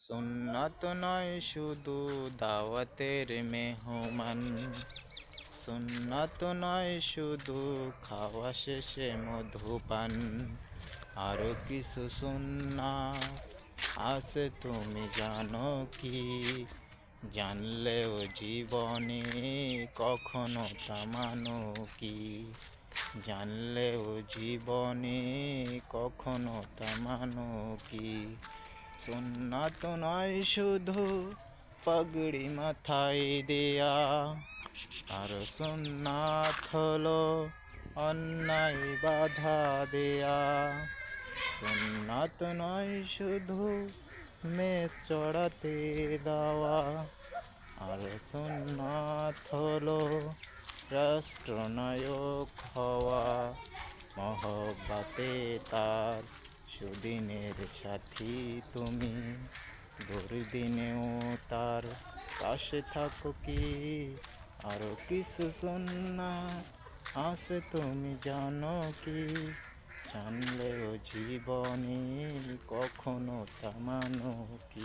সুন্নত নয় শুধু দাওয়াতের মেহমান, সুন্নত নয় শুধু খাওয়া শেষে মধুপান, আরো কিছু সুন্নাত আছে তুমি জানো কি? জানলেও জীবনে কখনো তা মানো কি? জানলেও জীবনে কখনো তা মানো কি? সুন্নাত নয় শুধু পাগড়ি মাথায় দেয়া, আর সুন্নাত হলো অন্যায় বাধা দেয়া। সুন্নাত নয় শুধু মেষ চড়াতে দেওয়া, আর সুন্নাত হলো রাষ্ট্রনায়ক হওয়া। মহব্বতে তার সুদিনের সাথী তুমি, দুর্দিনেও তার পাশে থাকো কি? আরো কিছু সুন্নাত আছে তুমি জানো কি? জানলেও জীবনে কখনো তা মানো কি?